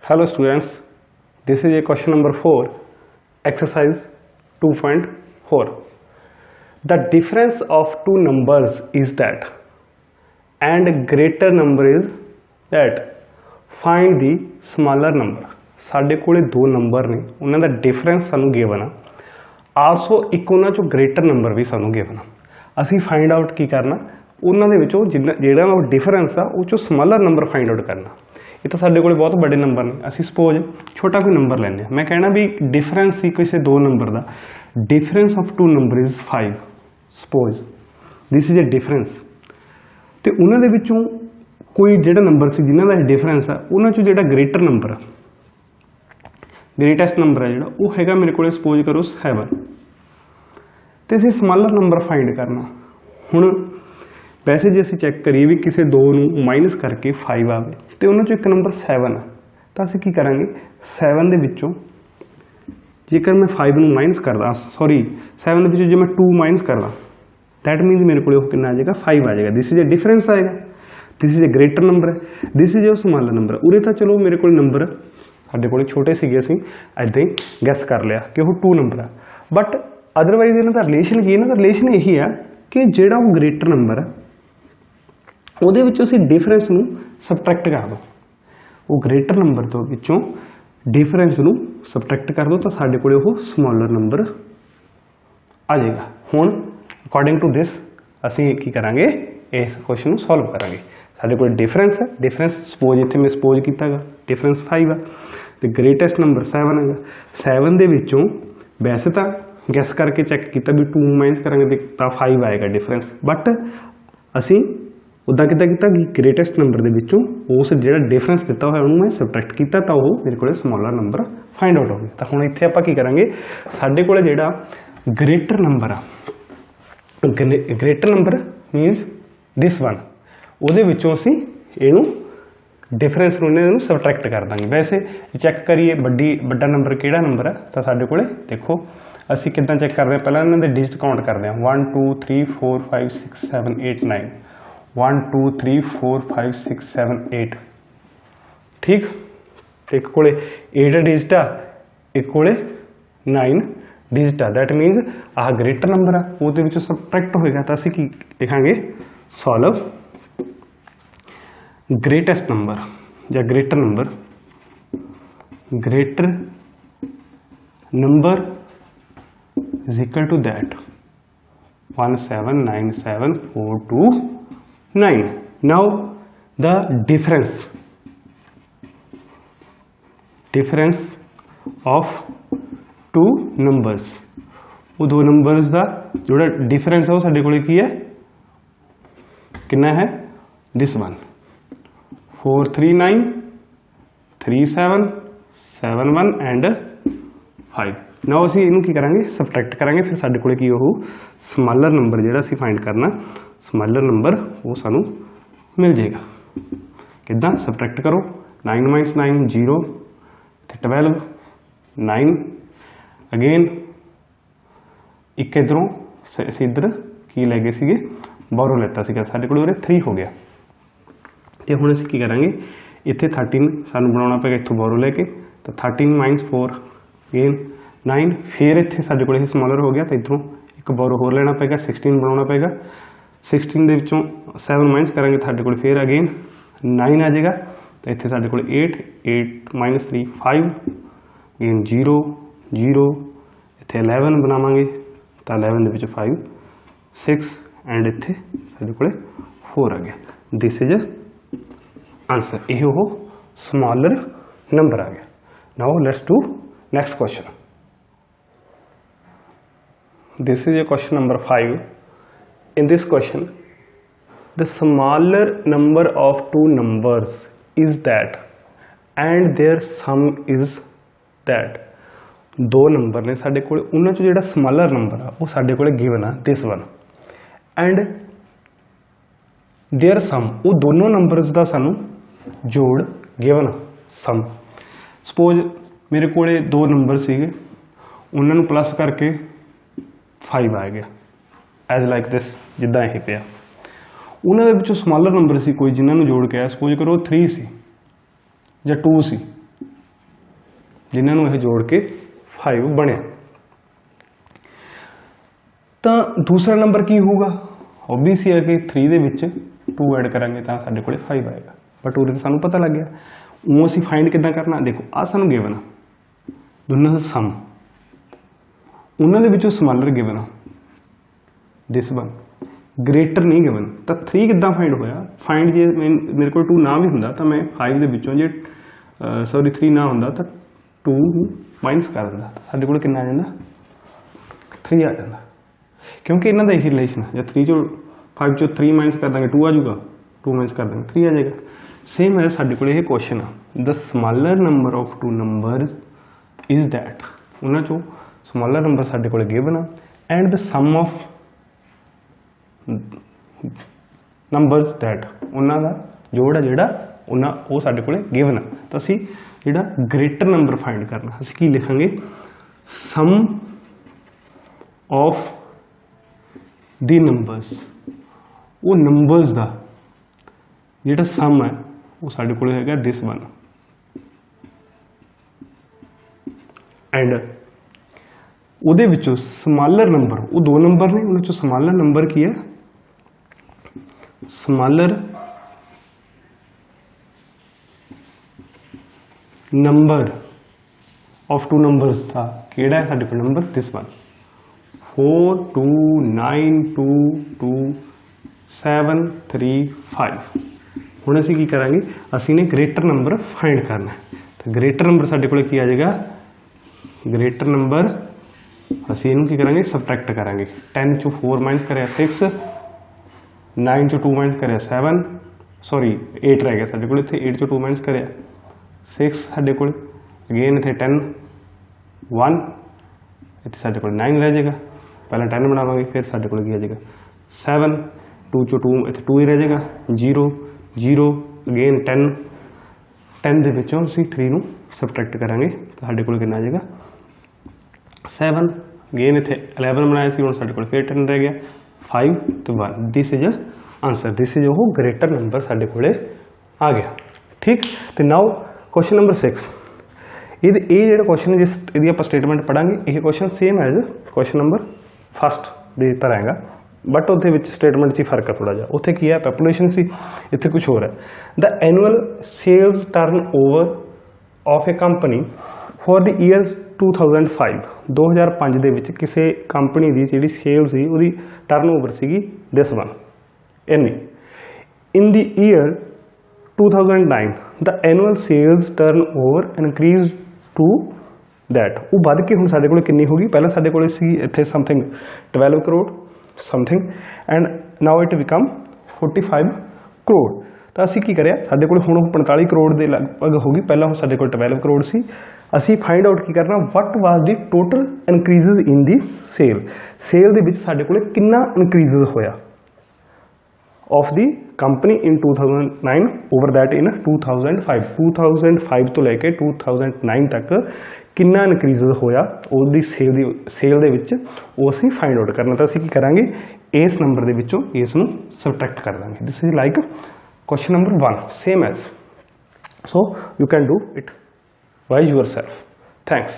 Hello students, this is a question number 4, exercise 2.4. The difference of two numbers is that and greater number is that. Find the smaller number. ਸਾਡੇ ਕੋਲੇ ਦੋ number ਨੇ, ਉਹਨਾਂ ਦਾ difference ਸਾਨੂੰ given ਆ, also ਇੱਕ ਉਹਨਾਂ ਚੋਂ ਗ੍ਰੇਟਰ ਨੰਬਰ ਵੀ ਸਾਨੂੰ ਗਿਵਨ ਆ। ਅਸੀਂ ਫਾਈਂਡ ਆਊਟ ਕੀ ਕਰਨਾ, ਉਹਨਾਂ ਦੇ ਵਿੱਚੋਂ ਜਿਹੜਾ ਉਹ ਡਿਫਰੈਂਸ ਆ ਉਹ ਚੋਂ ਸਮਾਲਰ ਨੰਬਰ ਫਾਈਂਡ ਆਊਟ ਕਰਨਾ। ਇਹ ਤਾਂ ਸਾਡੇ ਕੋਲੇ ਬਹੁਤ ਵੱਡੇ ਨੰਬਰ ਨੇ, ਅਸੀਂ ਸਪੋਜ਼ ਛੋਟਾ ਕੋਈ ਨੰਬਰ ਲੈਂਦੇ ਹਾਂ। ਮੈਂ ਕਹਿਣਾ ਵੀ ਡਿਫਰੈਂਸ ਸੀ ਕਿਸੇ ਦੋ ਨੰਬਰ ਦਾ, difference of two number is 5, suppose this is a difference. ਤੇ ਉਹਨਾਂ ਦੇ ਵਿੱਚੋਂ ਕੋਈ ਜਿਹੜਾ ਨੰਬਰ ਸੀ ਜਿਨ੍ਹਾਂ ਦਾ ਡਿਫਰੈਂਸ ਆ, ਉਹਨਾਂ ਚੋਂ ਜਿਹੜਾ ਗ੍ਰੇਟਰ ਨੰਬਰ, ਗ੍ਰੇਟੈਸਟ ਨੰਬਰ ਹੈ ਜਿਹੜਾ, ਉਹ ਹੈਗਾ ਮੇਰੇ ਕੋਲ ਸਪੋਜ਼ ਕਰੋ 7। ਤੇ ਅਸੀਂ ਸਮਾਲਰ ਨੰਬਰ ਫਾਈਂਡ ਕਰਨਾ। ਹੁਣ ਵੈਸੇ ਜੇ ਅਸੀਂ ਚੈੱਕ ਕਰੀਏ ਵੀ ਕਿਸੇ ਦੋ ਨੂੰ ਮਾਈਨਸ ਕਰਕੇ 5 ਆਵੇ ਤੇ ਉਹਨਾਂ ਚੋਂ ਇੱਕ ਨੰਬਰ 7 ਆ, ਤਾਂ ਅਸੀਂ ਕੀ ਕਰਾਂਗੇ, 7 ਦੇ ਵਿੱਚੋਂ ਜੇਕਰ ਮੈਂ 5 ਨੂੰ ਮਾਈਨਸ ਕਰਦਾ, 7 ਦੇ ਵਿੱਚੋਂ ਜੇ ਮੈਂ 2 ਮਾਈਨਸ ਕਰਦਾ, ਦੈਟ ਮੀਨਸ ਮੇਰੇ ਕੋਲ ਉਹ ਕਿੰਨਾ ਆ ਜਾਏਗਾ, 5 ਆ ਜਾਏਗਾ। ਦਿਸ ਇਜ਼ ਅ ਡਿਫਰੈਂਸ ਆਏਗਾ, this is a greater number ਹੈ, this is a smaller number. ਉਰੇ ਤਾਂ ਚਲੋ ਮੇਰੇ ਕੋਲ ਨੰਬਰ ਸਾਡੇ ਕੋਲ ਛੋਟੇ ਸੀਗੇ, ਅਸੀਂ ਇੱਦਾਂ ਹੀ ਗੈਸ ਕਰ ਲਿਆ ਕਿ ਉਹ 2 ਨੰਬਰ ਆ, ਬਟ ਅਦਰਵਾਈਜ਼ ਇਹਨਾਂ ਦਾ ਰਿਲੇਸ਼ਨ ਕੀ, ਇਹਨਾਂ ਦਾ ਰਿਲੇਸ਼ਨ ਇਹੀ ਆ ਕਿ ਜਿਹੜਾ ਉਹ ਗ੍ਰੇਟਰ ਨੰਬਰ ਆ ਉਹਦੇ ਵਿੱਚੋਂ ਅਸੀਂ ਡਿਫਰੈਂਸ ਨੂੰ ਸਬਟਰੈਕਟ ਕਰ ਦਿਓ। ਉਹ ਗ੍ਰੇਟਰ ਨੰਬਰ ਤੋਂ ਵਿੱਚੋਂ ਡਿਫਰੈਂਸ ਨੂੰ ਸਬਟਰੈਕਟ ਕਰ ਦਿਓ ਤਾਂ ਸਾਡੇ ਕੋਲ ਉਹ ਸਮਾਲਰ ਨੰਬਰ ਆ ਜਾਏਗਾ। ਹੁਣ ਅਕੋਰਡਿੰਗ ਟੂ ਦਿਸ ਅਸੀਂ ਕੀ ਕਰਾਂਗੇ, ਇਸ ਕੁਐਸਚਨ ਨੂੰ ਸੋਲਵ ਕਰਾਂਗੇ। ਸਾਡੇ ਕੋਲ ਡਿਫਰੈਂਸ ਹੈ, ਡਿਫਰੈਂਸ ਸਪੋਜ਼ ਇੱਥੇ ਮੈਂ ਸਪੋਜ਼ ਕੀਤਾਗਾ ਡਿਫਰੈਂਸ 5 ਆ ਤੇ ਗ੍ਰੇਟੈਸਟ ਨੰਬਰ 7 ਹੈਗਾ। 7 ਦੇ ਵਿੱਚੋਂ ਵੈਸੇ ਤਾਂ ਗੈਸ ਕਰਕੇ ਚੈੱਕ ਕੀਤਾ ਵੀ 2 ਮਾਈਨਸ ਕਰਾਂਗੇ ਤਾਂ 5 ਆਏਗਾ ਡਿਫਰੈਂਸ, ਬਟ ਅਸੀਂ ਉੱਦਾਂ ਕਿੱਦਾਂ ਕੀਤਾ ਕਿ ਗ੍ਰੇਟੈਸਟ ਨੰਬਰ ਦੇ ਵਿੱਚੋਂ ਉਸ ਜਿਹੜਾ ਡਿਫਰੈਂਸ ਦਿੱਤਾ ਹੋਇਆ ਉਹਨੂੰ ਮੈਂ ਸਬਟਰੈਕਟ ਕੀਤਾ ਤਾਂ ਉਹ ਮੇਰੇ ਕੋਲ ਸਮਾਲਰ ਨੰਬਰ ਫਾਈਂਡ ਆਊਟ ਹੋ ਗਿਆ। ਤਾਂ ਹੁਣ ਇੱਥੇ ਆਪਾਂ ਕੀ ਕਰਾਂਗੇ, ਸਾਡੇ ਕੋਲ ਜਿਹੜਾ ਗ੍ਰੇਟਰ ਨੰਬਰ ਆ, greater number means this one, ਉਹਦੇ ਵਿੱਚੋਂ ਅਸੀਂ ਇਹਨੂੰ ਡਿਫਰੈਂਸ ਨੂੰ ਇਹਨੂੰ ਸਬਟਰੈਕਟ ਕਰ ਦਾਂਗੇ। ਵੈਸੇ ਚੈੱਕ ਕਰੀਏ ਵੱਡਾ ਨੰਬਰ ਕਿਹੜਾ ਨੰਬਰ ਹੈ, ਤਾਂ ਸਾਡੇ ਕੋਲੇ ਦੇਖੋ ਅਸੀਂ ਕਿੱਦਾਂ ਚੈੱਕ ਕਰਦੇ ਹਾਂ, ਪਹਿਲਾਂ ਇਹਨਾਂ ਦੇ ਡਿਜਿਟ ਕਾਊਂਟ ਕਰਦੇ ਹਾਂ, 1 2 3 4 5 6 7 8 9, 1 2 3 4 5 6 7 8, ਠੀਕ। ਇੱਕ ਕੋਲੇ 8 ਡਿਜਿਟ ਆ, ਇੱਕ ਕੋਲੇ 9 ਡਿਜਿਟ ਆ, ਦੈਟ ਮੀਨਸ ਆਹ ਗ੍ਰੇਟਰ ਨੰਬਰ ਆ, ਉਹਦੇ ਵਿੱਚੋਂ ਸਬਟਰੈਕਟ ਹੋਏਗਾ ਤਾਂ ਅਸੀਂ ਕੀ ਲਿਖਾਂਗੇ, ਸੋਲਵ greatest number या greater number is equal to that 1797429. Now the difference of two numbers, वो दो numbers ਦਾ ਜਿਹੜਾ difference है वो ਸਾਡੇ ਕੋਲੇ ਕੀ है, कितना है, this one 439 37 71 and 5। ਨਾਓ ਅਸੀਂ ਇਹਨੂੰ ਕੀ ਕਰਾਂਗੇ, ਸਬਟਰੈਕਟ ਕਰਾਂਗੇ, ਫਿਰ ਸਾਡੇ ਕੋਲੇ ਕੀ ਉਹ ਸਮਾਲਰ ਨੰਬਰ ਜਿਹੜਾ ਅਸੀਂ ਫਾਈਂਡ ਕਰਨਾ, ਸਮਾਲਰ ਨੰਬਰ ਉਹ ਸਾਨੂੰ ਮਿਲ ਜਾਏਗਾ। ਕਿੱਦਾਂ ਸਬਟਰੈਕਟ ਕਰੋ, 9 - 9 0 ਤੇ 12 9 ਅਗੇਨ ਇੱਕ ਇਧਰੋਂ ਅਸੀਂ ਇੱਧਰ ਕੀ ਲੈ ਗਏ ਸੀਗੇ, ਬੋਰੋ ਲੈਤਾ ਸੀਗਾ, ਸਾਡੇ ਕੋਲ ਉਰੇ 3 ਹੋ ਗਿਆ। ਤੇ ਹੁਣ ਅਸੀਂ ਕੀ ਕਰਾਂਗੇ, ਇੱਥੇ 13 ਸਾਨੂੰ ਬਣਾਉਣਾ ਪਏਗਾ ਇੱਥੋਂ ਬੋਰੋ ਲੈ ਕੇ, ਤਾਂ 13 - 4 ਅਗੇਨ 9, ਫਿਰ ਇੱਥੇ ਸਾਡੇ ਕੋਲ ਇਹ ਸਮਾਲਰ ਹੋ ਗਿਆ ਤਾਂ ਇੱਧਰੋਂ ਇੱਕ ਬੋਰੋ ਹੋਰ ਲੈਣਾ ਪਏਗਾ, 16 ਬਣਾਉਣਾ ਪਏਗਾ। 16 ਦੇ ਵਿੱਚੋਂ 7 ਮਾਈਨਸ ਕਰਾਂਗੇ ਸਾਡੇ ਕੋਲ ਫਿਰ ਅਗੇਨ 9 ਆ ਜਾਏਗਾ, ਤਾਂ ਇੱਥੇ ਸਾਡੇ ਕੋਲ 8 - 3 5 ਅਗੇਨ 0 0, ਇੱਥੇ 11 ਬਣਾਵਾਂਗੇ ਤਾਂ 11 ਦੇ ਵਿੱਚ 5 6 ਐਂਡ ਇੱਥੇ ਸਾਡੇ ਕੋਲ 4 ਆ ਗਿਆ। ਦਿਸ ਇਜ਼ ਆਂਸਰ, ਇਹ ਉਹ ਸਮਾਲਰ ਨੰਬਰ ਆ ਗਿਆ। ਨਾਓ let's do next question. This is a question number 5. In this question, the smaller number of two numbers is that and their sum is that. ਦੋ ਨੰਬਰ ਨੇ ਸਾਡੇ ਕੋਲ, ਉਹਨਾਂ ਚੋਂ ਜਿਹੜਾ ਸਮਾਲਰ ਨੰਬਰ ਆ ਉਹ ਸਾਡੇ ਕੋਲ ਗਿਵਨ ਆ this one, and their sum, ਉਹ ਦੋਨੋਂ ਨੰਬਰਸ ਦਾ ਸਾਨੂੰ ਜੋੜ ਗਿਵਨ ਸਮ। ਸਪੋਜ਼ ਮੇਰੇ ਕੋਲੇ ਦੋ ਨੰਬਰ ਸੀਗੇ, ਉਹਨਾਂ ਨੂੰ ਪਲੱਸ ਕਰਕੇ 5 ਆ ਗਿਆ, ਐਜ਼ ਲਾਈਕ ਦਿਸ, ਜਿੱਦਾਂ ਇਹ ਪਿਆ। ਉਹਨਾਂ ਦੇ ਵਿੱਚੋਂ ਸਮਾਲਰ ਨੰਬਰ ਸੀ ਕੋਈ ਜਿਨ੍ਹਾਂ ਨੂੰ ਜੋੜ ਕੇ ਆਇਆ, ਸਪੋਜ਼ ਕਰੋ 3 ਸੀ ਜਾਂ 2 ਸੀ, जिन्होंने यह जोड़ के 5 बनया। तो दूसरा नंबर की होगा, ऑब्वियस ही है कि 3 दे विच 2 ऐड करांगे तो साडे कोले 5 आएगा, बट उरे तो सानू पता लग गया। वो असीं फाइंड किद्दां करना, देखो आ सानू गिवन आ दोनों का सम, उन्होंने विचों स्मॉलर गिवन आ दिस वन, ग्रेटर नहीं गिवन, तो 3 किद्दां फाइंड होया। फाइंड जे मेरे को 2 ना भी हुंदा तो मैं 5 दे विचों जे सॉरी 3 ना हुंदा तो 2 माइनस कर दिंदा, साडे कोल कितना आ जांदा 3 आ जांदा, क्योंकि इन्हां दा यही रिलेशन है। जब 3 चो 5 चो 3 माइनस कर देंगे 2 आ जाऊगा, 2 माइनस कर देंगे 3 आ जाएगा। सेम है साडे कोल यह क्वेश्चन आ, the smaller number of 2 numbers is that, उन्हां चो स्मॉलर नंबर साडे कोल गिवन आ and the sum of numbers that, उन्हां दा जोड़ है जिहड़ा उन्हां वो साडे कोल गिवन आ। तो असीं जिहड़ा ग्रेटर नंबर फाइंड करना, असीं की लिखांगे सम ऑफ दी नंबर्स, वो नंबर्स दा जिहड़ा सम है वो साडे कोल हैगा दिस वन, एंड उहदे विचों स्मॉलर नंबर, वो 2 नंबर ने, उन्हां चों स्मॉलर नंबर की है, स्मॉलर नंबर ऑफ 2 नंबर्स था केड़ा है साडे कोल नंबर दिस वन, 4 2 9 2 2 7 3 5। हुण असीं की करांगे, असीं ने ग्रेटर नंबर फाइंड करना है। तो ग्रेटर नंबर साडे कोल की आ जाएगा, ग्रेटर नंबर असीं इहनूं की करांगे सबट्रैक्ट करांगे। 10 चो 4 माइनस करिया 6, 9 चो 2 माइनस करिया 7, सॉरी 8 रह गया साडे कोल इत्थे, 8 चो 2 माइनस करिया 6 साडे कोल, अगेन इत्थे 10 1, इत्थे साडे कोल 9 रह जाएगा, पहले 10 बनावांगे फिर साडे कोल की आ जाएगा 7, 2 चो 2 इत्थे 2 ही रह जाएगा, 0 0 अगेन 10, 10 दे विचों असीं 3 नूं सबट्रैक्ट करांगे तो साडे कोल कितना आ जाएगा 7, अगेन इत्थे 11 बनाया सी, हुण साडे कोल फिर 10 रह गया, 5 तो 1। This is answer, this is वो ग्रेटर नंबर साडे कोले आ गया। ठीक, तो नाउ क्वेश्चन नंबर 6, ये जो क्वेश्चन है जिस यदि आप स्टेटमेंट पढ़ांगे ये question same as question number first दे तरह हैगा, बट उत्थे विच स्टेटमेंट च फर्क है थोड़ा जा, उत्थे की है पॉपुलेशन सी, इत्थे कुछ होर है। The annual sales turnover of a company for the years 2005, 2005 ਦੇ ਵਿੱਚ ਕਿਸੇ ਕੰਪਨੀ ਦੀ ਜਿਹੜੀ ਸੇਲ ਸੀ ਉਹਦੀ ਟਰਨਓਵਰ ਸੀਗੀ ਦਿਸ ਵਨ ਇੰਨੀ। In the year 2009 the annual sales turnover increase to that, वो बढ़ के हुण साडे कोल कितनी होगी, पहले साडे कोल सी इत्थे something 12 crore something and now it become 45 crore. तो असीं की करिया, साडे कोल हुण 45 करोड़ के लगभग होगी, पहला साडे कोल 12 करोड़ सी। असीं फाइंड आउट की करना what was the total increases in the sale, sale दे विच साडे कोल कितना इनक्रीजेज होया of the company in 2009 over that in 2005, 2005 तो लैके 2009 तक कितना इनक्रीजेज होया उसदी सेल दे विच, वो असीं फाइंड आउट करना। तो असीं की करांगे इस नंबर दे विचों इस नूं सबट्रैक्ट कर देंगे। This is like question number 1 same as, so you can do it by yourself. Thanks.